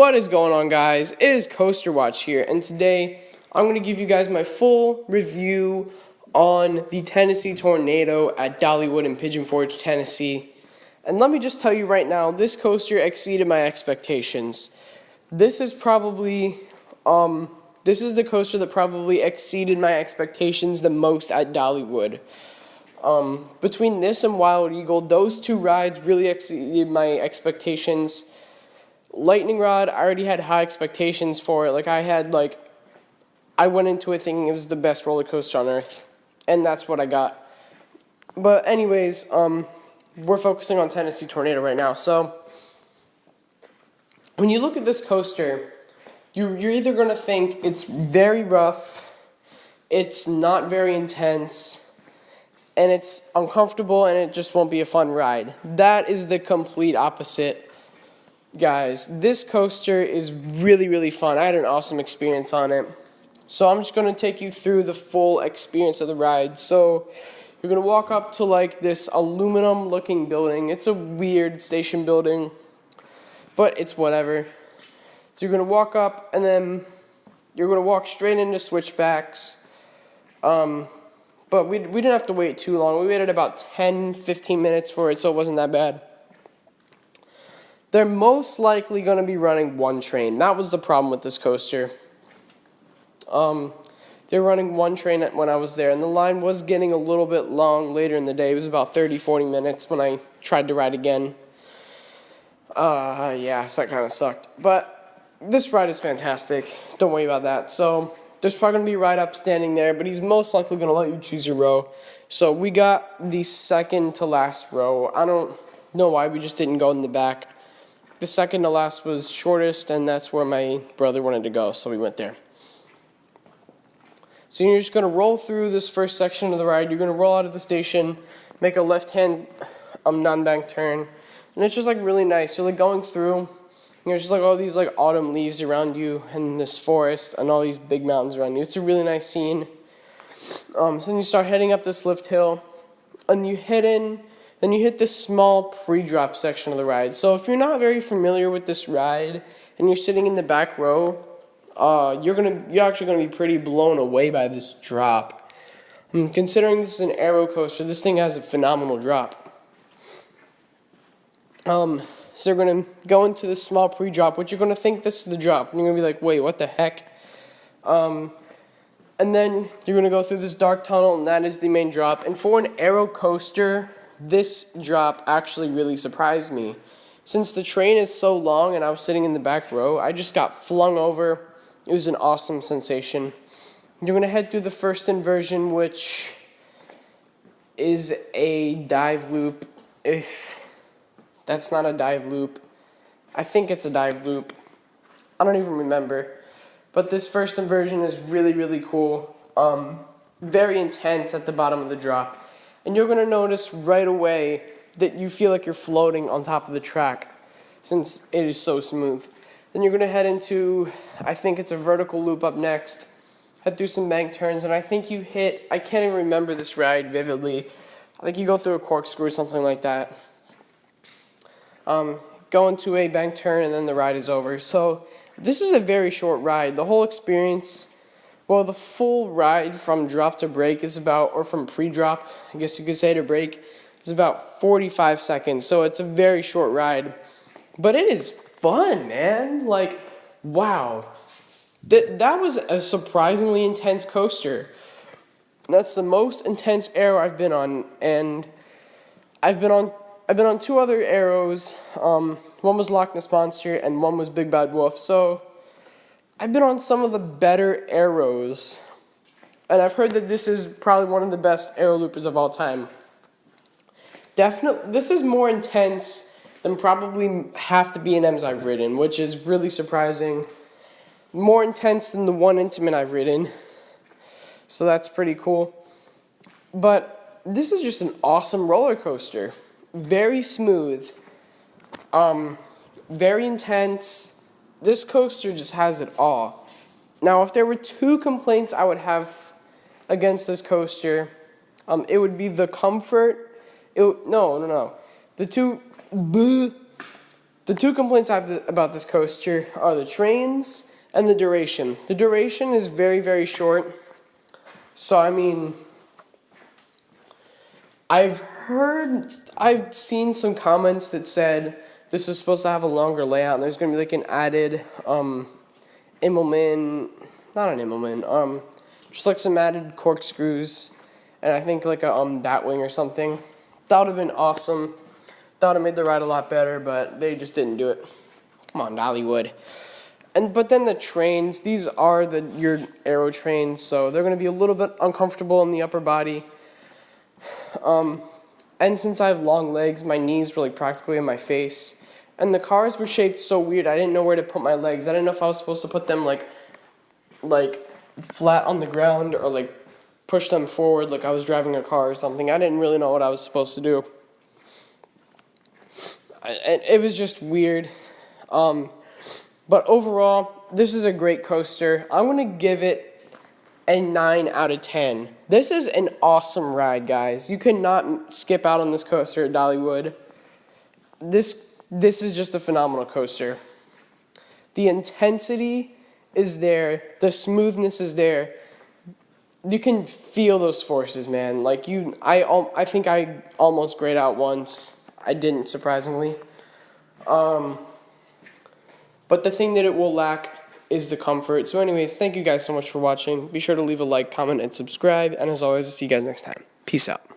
What is going on, guys? It is Coaster Watch here, and today I'm going to give you guys my full review on the Tennessee Tornado at Dollywood in Pigeon Forge, Tennessee. And let me just tell you right now, this coaster exceeded my expectations. This is probably, this is the coaster that probably exceeded my expectations the most at Dollywood. Between this and Wild Eagle, those two rides really exceeded my expectations. Lightning Rod, I already had high expectations for it. I went into it thinking it was the best roller coaster on earth, and that's what I got. But anyways, we're focusing on Tennessee Tornado right now. So when you look at this coaster, you're either going to think it's very rough, it's not very intense, and it's uncomfortable, and it just won't be a fun ride. That is the complete opposite. Guys, this coaster is really, really fun. I had an awesome experience on it. So I'm just going to take you through the full experience of the ride. So you're going to walk up to this aluminum looking building. It's a weird station building, but it's whatever. So you're going to walk up, and then you're going to walk straight into switchbacks. But we didn't have to wait too long. We waited about 10-15 minutes for it, so it wasn't that bad. They're most likely going to be running one train. That was the problem with this coaster. They're running one train when I was there, and the line was getting a little bit long later in the day. It was about 30-40 minutes when I tried to ride again. Yeah, so that kind of sucked. But this ride is fantastic. Don't worry about that. So there's probably going to be a ride up standing there, but he's most likely going to let you choose your row. So we got the second to last row. I don't know why we just didn't go in the back. The second to last was shortest, and that's where my brother wanted to go, so we went there. So you're just going to roll through this first section of the ride. You're going to roll out of the station, make a left-hand non-bank turn, and it's just really nice. You're going through, and there's just all these autumn leaves around you, and this forest, and all these big mountains around you. It's a really nice scene. So then you start heading up this lift hill, and you hit this small pre-drop section of the ride. So if you're not very familiar with this ride and you're sitting in the back row, you're actually gonna be pretty blown away by this drop. Considering this is an aero coaster, this thing has a phenomenal drop. So you're gonna go into this small pre-drop, which you're gonna think this is the drop, and you're gonna be like, wait, what the heck? And then you're gonna go through this dark tunnel, and that is the main drop. And for an aero coaster, this drop actually really surprised me. Since the train is so long and I was sitting in the back row, I just got flung over. It was an awesome sensation. You're going to head through the first inversion, which is a dive loop. If that's not a dive loop, I think it's a dive loop. I don't even remember. But this first inversion is really, really cool. Very intense at the bottom of the drop. And you're going to notice right away that you feel like you're floating on top of the track since it is so smooth. Then you're going to head into, I think it's a vertical loop up next, head through some bank turns, and I think you hit, I can't even remember this ride vividly, I think you go through a corkscrew or something like that. Go into a bank turn, and then the ride is over. So this is a very short ride. The whole experience, well, the full ride from drop to break is about, or from pre-drop, I guess you could say, to break, is about 45 seconds. So it's a very short ride. But it is fun, man. Wow. That was a surprisingly intense coaster. That's the most intense aero I've been on. And I've been on two other aeros. One was Loch Ness Monster, and one was Big Bad Wolf. So I've been on some of the better aeros, and I've heard that this is probably one of the best aero loopers of all time. Definitely, this is more intense than probably half the B&Ms I've ridden, which is really surprising. More intense than the one Intamin I've ridden, so that's pretty cool. But this is just an awesome roller coaster. Very smooth, very intense. This coaster just has it all. Now, if there were two complaints I would have against this coaster, it would be the comfort. The two The two complaints I have about this coaster are the trains and the duration. The duration is very, very short. So, I mean, I've seen some comments that said this was supposed to have a longer layout and there's going to be like an added, Immelman, not an Immelman, just like some added corkscrews and I think like a, Batwing or something. That would have been awesome. That would have made the ride a lot better, but they just didn't do it. Come on, Dollywood. But then the trains, these are your aero trains, so they're going to be a little bit uncomfortable in the upper body. And since I have long legs, my knees were like practically in my face. And the cars were shaped so weird, I didn't know where to put my legs. I didn't know if I was supposed to put them like flat on the ground or like push them forward like I was driving a car or something. I didn't really know what I was supposed to do. It was just weird. But overall, this is a great coaster. I'm going to give it a 9 out of 10. This is an awesome ride, guys. You cannot skip out on this coaster at Dollywood. This is just a phenomenal coaster. The intensity is there. The smoothness is there. You can feel those forces, man. Like I think I almost grayed out once. I didn't, surprisingly. But the thing that it will lack is the comfort. So anyways, thank you guys so much for watching. Be sure to leave a like, comment, and subscribe. And as always, I'll see you guys next time. Peace out.